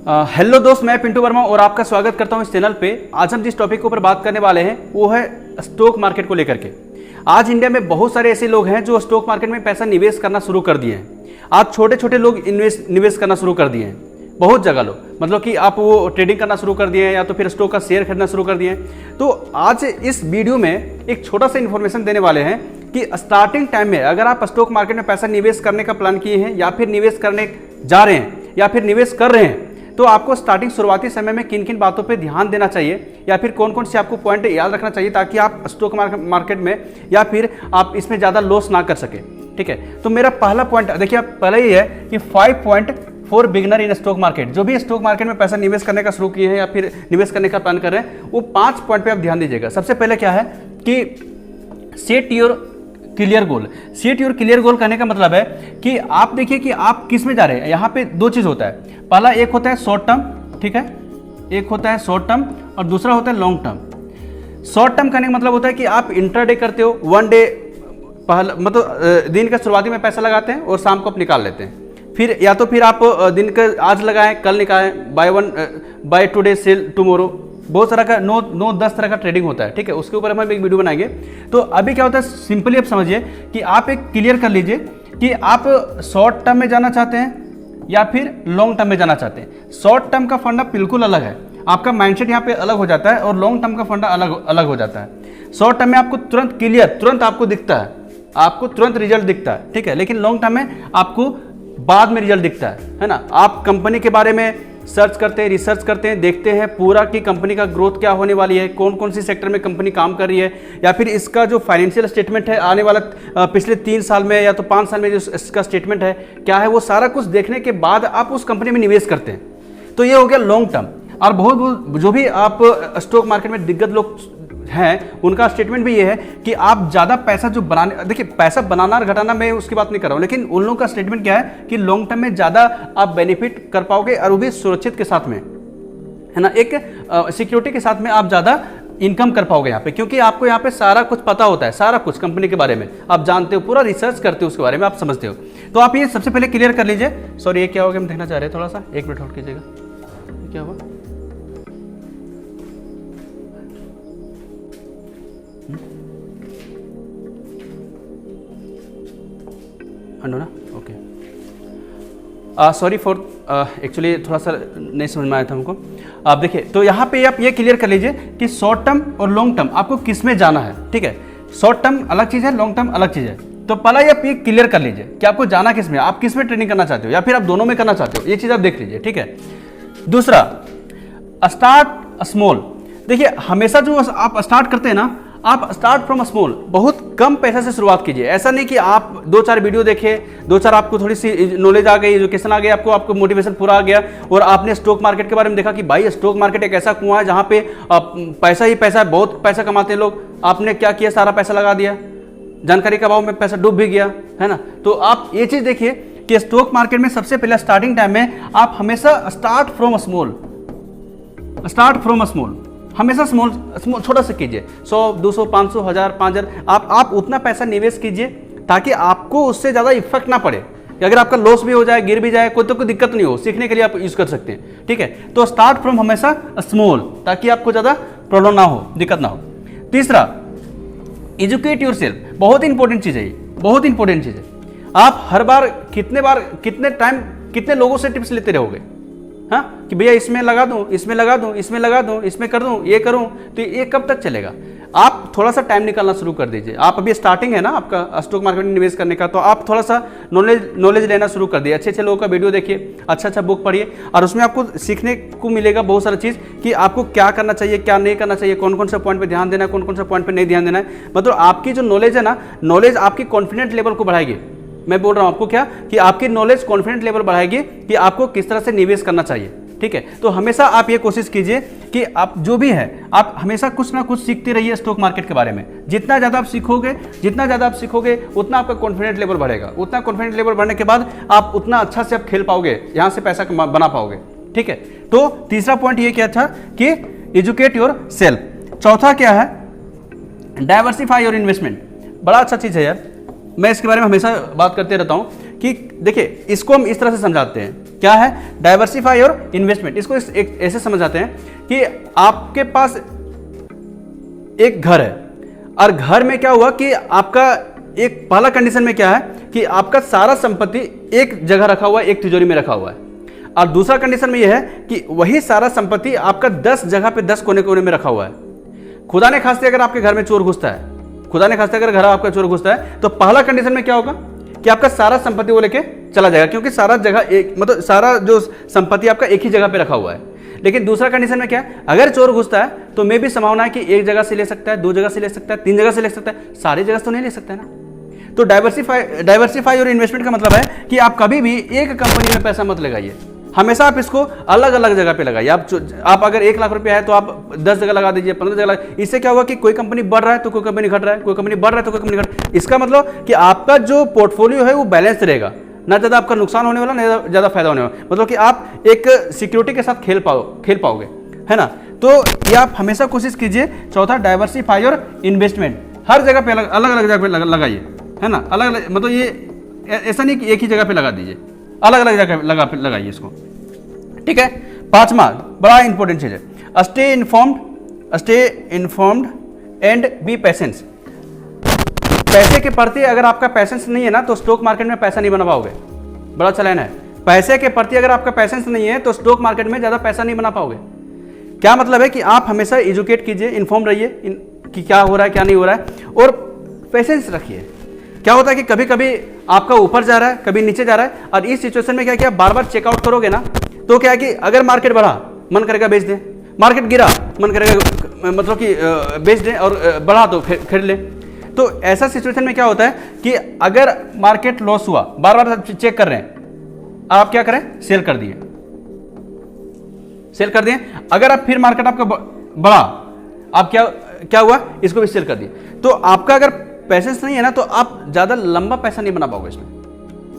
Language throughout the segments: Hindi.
हेलो दोस्त, मैं पिंटू वर्मा और आपका स्वागत करता हूं इस चैनल पे। आज हम जिस टॉपिक के ऊपर बात करने वाले हैं वो है स्टॉक मार्केट को लेकर के। आज इंडिया में बहुत सारे ऐसे लोग हैं जो स्टॉक मार्केट में पैसा निवेश करना शुरू कर दिए हैं। आज छोटे छोटे लोग निवेश करना शुरू कर दिए हैं, बहुत जगह लोग, मतलब कि आप वो ट्रेडिंग करना शुरू कर दिए हैं या तो फिर स्टॉक का शेयर खरीदना शुरू कर दिए हैं। तो आज इस वीडियो में एक छोटा सा इन्फॉर्मेशन देने वाले हैं कि स्टार्टिंग टाइम में अगर आप स्टॉक मार्केट में पैसा निवेश करने का प्लान किए हैं या फिर निवेश करने जा रहे हैं या फिर निवेश कर रहे हैं, तो आपको स्टार्टिंग शुरुआती समय में किन किन बातों पे ध्यान देना चाहिए या फिर कौन कौन से आपको पॉइंट याद रखना चाहिए ताकि आप स्टॉक मार्केट में या फिर आप इसमें ज़्यादा लॉस ना कर सके। ठीक है, तो मेरा पहला पॉइंट देखिए, आप पहले ही है कि 5 point for beginner in stock market. जो भी स्टॉक मार्केट में पैसा निवेश करने का शुरू किए हैं या फिर निवेश करने का प्लान कर रहे हैं, वो 5 पॉइंट पे आप ध्यान दीजिएगा। सबसे पहले क्या है कि set your clear goal. Set your clear goal कहने का मतलब है कि आप देखिए कि आप किस में जा रहे हैं। यहाँ पे दो चीज होता है, पहला एक होता है शॉर्ट टर्म, ठीक है, एक होता है शॉर्ट टर्म और दूसरा होता है लॉन्ग टर्म। शॉर्ट टर्म कहने का मतलब होता है कि आप इंट्राडे करते हो, वन डे पहला मतलब दिन का शुरुआती में पैसा लगाते हैं और शाम को आप निकाल लेते हैं। फिर या तो फिर आप दिन का आज लगाएं कल निकालें, बाय टुडे सेल टुमारो, बहुत सारा का 9-10 तरह का ट्रेडिंग होता है। ठीक है, उसके ऊपर हम एक वीडियो बनाएंगे। तो अभी क्या होता है, सिंपली आप समझिए कि आप एक क्लियर कर लीजिए कि आप शॉर्ट टर्म में जाना चाहते हैं या फिर लॉन्ग टर्म में जाना चाहते हैं। शॉर्ट टर्म का फंडा बिल्कुल अलग है, आपका माइंडसेट यहाँ पे अलग हो जाता है और लॉन्ग टर्म का फंडा अलग हो जाता है। शॉर्ट टर्म में आपको तुरंत क्लियर, तुरंत आपको दिखता है, आपको तुरंत रिजल्ट दिखता है। ठीक है, लेकिन लॉन्ग टर्म में आपको बाद में रिजल्ट दिखता है ना। आप कंपनी के बारे में सर्च करते हैं, रिसर्च करते हैं, देखते हैं पूरा कि कंपनी का ग्रोथ क्या होने वाली है, कौन कौन सी सेक्टर में कंपनी काम कर रही है, या फिर इसका जो फाइनेंशियल स्टेटमेंट है आने वाला पिछले 3 साल में या तो 5 साल में जो इसका स्टेटमेंट है क्या है, वो सारा कुछ देखने के बाद आप उस कंपनी में निवेश करते हैं। तो ये हो गया लॉन्ग टर्म। और बहुत जो भी आप स्टॉक मार्केट में दिग्गज लोग हैं उनका स्टेटमेंट भी ये है कि आप ज़्यादा पैसा जो बनाने, देखिए पैसा बनाना और घटाना मैं उसकी बात नहीं कर रहा हूँ, लेकिन उन लोगों का स्टेटमेंट क्या है कि लॉन्ग टर्म में ज़्यादा आप बेनिफिट कर पाओगे और वो भी सुरक्षित के साथ में, है ना, एक सिक्योरिटी के साथ में आप ज़्यादा इनकम कर पाओगे यहाँ पे, क्योंकि आपको यहाँ पे सारा कुछ पता होता है, सारा कुछ कंपनी के बारे में आप जानते हो, पूरा रिसर्च करते हो उसके बारे में, आप समझते हो। तो आप ये सबसे पहले क्लियर कर लीजिए। सॉरी, ये क्या हो गया, हम देखना चाह रहे हैं, थोड़ा सा 1 मिनट होल्ड कीजिएगा। क्या हुआ? ना ओके, सॉरी फॉर एक्चुअली थोड़ा सा नहीं समझ में आया था हमको। आप देखिए, तो यहाँ पे आप ये क्लियर कर लीजिए कि शॉर्ट टर्म और लॉन्ग टर्म आपको किस में जाना है। ठीक है, शॉर्ट टर्म अलग चीज़ है, लॉन्ग टर्म अलग चीज़ है। तो पहला आप ये क्लियर कर लीजिए कि आपको जाना किस में, आप किस में ट्रेडिंग करना चाहते हो या फिर आप दोनों में करना चाहते हो, ये चीज़ आप देख लीजिए। ठीक है, दूसरा स्टार्ट स्मॉल। देखिए, हमेशा जो आप स्टार्ट करते हैं ना, आप स्टार्ट फ्रॉम स्मॉल, बहुत कम पैसे से शुरुआत कीजिए। ऐसा नहीं कि आप 2-4 वीडियो देखे, 2-4 आपको थोड़ी सी नॉलेज आ गई, एजुकेशन आ गया, आपको मोटिवेशन पूरा आ गया और आपने स्टॉक मार्केट के बारे में देखा कि भाई स्टॉक मार्केट एक ऐसा कुआं है जहां पे पैसा ही पैसा है, बहुत पैसा कमाते हैं लोग। आपने क्या किया, सारा पैसा लगा दिया, जानकारी के अभाव में पैसा डूब भी गया, है ना। तो आप ये चीज़ देखिए कि स्टॉक मार्केट में सबसे पहले स्टार्टिंग टाइम में आप हमेशा स्टार्ट फ्रॉम स्मॉल, हमेशा स्मॉल छोटा सा कीजिए। 100, 200, 500, 1000, 5000 आप उतना पैसा निवेश कीजिए ताकि आपको उससे ज़्यादा इफेक्ट ना पड़े कि अगर आपका लॉस भी हो जाए, गिर भी जाए, कोई दिक्कत नहीं हो, सीखने के लिए आप यूज़ कर सकते हैं। ठीक है, तो स्टार्ट फ्रॉम हमेशा स्मॉल ताकि आपको ज़्यादा प्रॉब्लम ना हो, दिक्कत ना हो। तीसरा, एजुकेट योरसेल्फ। बहुत इंपॉर्टेंट चीज़ है ये, बहुत इंपॉर्टेंट चीज़ है। आप हर बार कितने टाइम कितने लोगों से टिप्स लेते रहोगे, हाँ, कि भैया इसमें लगा दूं, इसमें लगा दूं, इसमें लगा दूं, इसमें कर दूं, ये करूं, तो ये कब तक चलेगा। आप थोड़ा सा टाइम निकालना शुरू कर दीजिए। आप अभी स्टार्टिंग है ना आपका स्टॉक मार्केट में निवेश करने का, तो आप थोड़ा सा नॉलेज लेना शुरू कर दिए। अच्छे लोगों का वीडियो देखिए, अच्छा बुक पढ़िए और उसमें आपको सीखने को मिलेगा बहुत सारा चीज़ कि आपको क्या करना चाहिए, क्या नहीं करना चाहिए, कौन कौन से पॉइंट पे ध्यान देना है, कौन कौन से पॉइंट पे नहीं ध्यान देना है। मतलब आपकी जो नॉलेज है ना, नॉलेज आपकी कॉन्फिडेंट लेवल को बढ़ाएगी। मैं बोल रहा हूँ आपको क्या कि आपकी नॉलेज कॉन्फिडेंट लेवल बढ़ाएगी कि आपको किस तरह से निवेश करना चाहिए। ठीक है, तो हमेशा आप ये कोशिश कीजिए कि आप जो भी है आप हमेशा कुछ ना कुछ सीखते रहिए स्टॉक मार्केट के बारे में। जितना ज़्यादा आप सीखोगे उतना आपका कॉन्फिडेंट लेवल बढ़ेगा। उतना कॉन्फिडेंट लेवल बढ़ने के बाद आप उतना अच्छा से आप खेल पाओगे, यहाँ से पैसा बना पाओगे। ठीक है, तो तीसरा पॉइंट ये क्या था कि एजुकेट योर सेल्फ। चौथा क्या है, डाइवर्सिफाई योर इन्वेस्टमेंट। बड़ा अच्छा चीज़ है यार, मैं इसके बारे में हमेशा बात करते रहता हूँ कि देखिए इसको हम इस तरह से समझाते हैं, क्या है डाइवर्सिफाई और इन्वेस्टमेंट। इसको एक ऐसे समझाते हैं कि आपके पास एक घर है और घर में क्या हुआ कि आपका एक पहला कंडीशन में क्या है कि आपका सारा संपत्ति एक जगह रखा हुआ है, एक तिजोरी में रखा हुआ है, और दूसरा कंडीशन में यह है कि वही सारा संपत्ति आपका 10 जगह पे 10 कोने कोने में रखा हुआ है। खुदा ने खास्ते अगर आपके घर में चोर घुसता है, खुदा ने खास्ते अगर घर आपका चोर घुसता है, तो पहला कंडीशन में क्या होगा कि आपका सारा संपत्ति वो लेके चला जाएगा, क्योंकि सारा जगह एक मतलब सारा जो संपत्ति आपका एक ही जगह पे रखा हुआ है। लेकिन दूसरा कंडीशन में क्या है, अगर चोर घुसता है तो मे भी संभावना है कि एक जगह से ले सकता है, 2 जगह से ले सकता है, 3 जगह से ले सकता है, सारी जगह से तो नहीं ले सकता है ना। तो डाइवर्सिफाई और इन्वेस्टमेंट का मतलब है कि आप कभी भी एक कंपनी में पैसा मत लगाइए, हमेशा आप इसको अलग अलग जगह पे लगाइए। आप अगर 1 लाख रुपया है तो आप 10 जगह लगा दीजिए, 15 जगह लगा। इससे क्या होगा कि कोई कंपनी बढ़ रहा है तो कोई कंपनी घट रहा है, कोई कंपनी बढ़ रहा है तो कोई कंपनी घट रहा है। इसका मतलब कि आपका जो पोर्टफोलियो है वो बैलेंस रहेगा, ना ज़्यादा आपका नुकसान होने वाला, ना ज़्यादा फायदा होने वाला। मतलब कि आप एक सिक्योरिटी के साथ खेल पाओगे, है ना। तो ये आप हमेशा कोशिश कीजिए। चौथा डाइवर्सिफाई और इन्वेस्टमेंट, हर जगह पे अलग अलग जगह पे लगाइए, है ना। अलग अलग मतलब ये ऐसा नहीं कि एक ही जगह पे लगा दीजिए, अलग अलग जगह लगाइए इसको, ठीक है। 5वां बड़ा इंपॉर्टेंट चीज है, stay informed and B patience. पैसे के प्रति अगर आपका पैसेंस नहीं है ना तो स्टॉक मार्केट में पैसा नहीं बना पाओगे, बड़ा चलन है। पैसे के प्रति अगर आपका पैसेंस नहीं है तो स्टॉक मार्केट में ज़्यादा पैसा नहीं बना पाओगे। क्या मतलब है कि आप हमेशा एजुकेट कीजिए, इन्फॉर्म रहिए कि क्या हो रहा है क्या नहीं हो रहा है, और पेशेंस रखिए। क्या होता है कि कभी कभी आपका ऊपर जा रहा है, कभी नीचे जा रहा है, और इस सिचुएशन में क्या क्या बार बार चेकआउट करोगे ना तो क्या है कि अगर मार्केट बढ़ा मन करेगा बेच दें, मार्केट गिरा मन करेगा मतलब कि बेच दें, और बढ़ा तो खरीद ले। तो ऐसा सिचुएशन में क्या होता है कि अगर मार्केट लॉस हुआ, बार बार चेक कर रहे हैं, आप क्या करें, सेल कर दिए। अगर आप फिर मार्केट आपका बढ़ा, आप क्या हुआ, इसको भी सेल कर दिए। तो आपका अगर पैसेंस नहीं है ना तो आप ज्यादा लंबा पैसा नहीं बना पाओगे इसमें,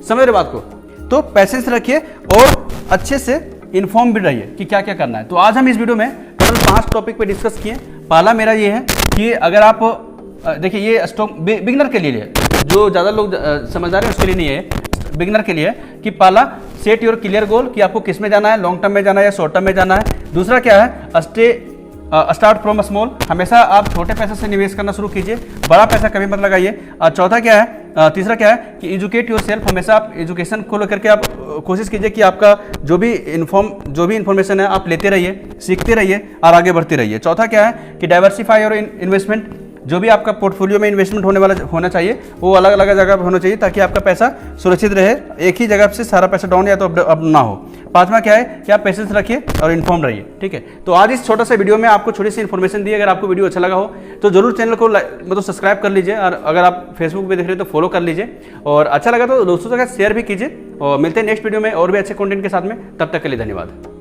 समझ रहे बात को। तो पैसेंस रखिए और अच्छे से इन्फॉर्म भी रहिए कि क्या क्या करना है। तो आज हम इस वीडियो में टोटल 5 टॉपिक पे डिस्कस किए। पहला मेरा ये है कि अगर आप देखिए, ये स्टॉक बिगिनर के लिए है, जो ज़्यादा लोग समझदार हैं उसके लिए नहीं है, बिगिनर के लिए है कि पहला सेट योर क्लियर गोल, कि आपको किस में जाना है, लॉन्ग टर्म में जाना है या शॉर्ट टर्म में जाना है। दूसरा क्या है, स्टार्ट फ्रॉम स्मॉल, हमेशा आप छोटे पैसे से निवेश करना शुरू कीजिए, बड़ा पैसा कभी मत लगाइए। और चौथा क्या है, तीसरा क्या है कि एजुकेट योर सेल्फ, हमेशा आप एजुकेशन को लेकर के आप कोशिश कीजिए कि आपका जो भी इंफॉर्मेशन है आप लेते रहिए, सीखते रहिए और आगे बढ़ते रहिए। चौथा क्या है कि डाइवर्सिफाई और इन्वेस्टमेंट, जो भी आपका पोर्टफोलियो में इन्वेस्टमेंट होना चाहिए वो अलग अलग जगह पर होना चाहिए, ताकि आपका पैसा सुरक्षित रहे, एक ही जगह से सारा पैसा डाउन या तो अप ना हो। 5वां क्या है कि आप पेशेंस रखिए और इन्फॉर्म रहिए, ठीक है। तो आज इस छोटा सा वीडियो में आपको छोटी सी इन्फॉर्मेशन दी। अगर आपको वीडियो अच्छा लगा हो तो जरूर चैनल को मतलब सब्सक्राइब कर लीजिए, और अगर आप फेसबुक पे देख रहे हैं तो फॉलो कर लीजिए, और अच्छा लगा तो दोस्तों के साथ शेयर भी कीजिए। और मिलते हैं नेक्स्ट वीडियो में और भी अच्छे कंटेंट के साथ में, तब तक के लिए धन्यवाद।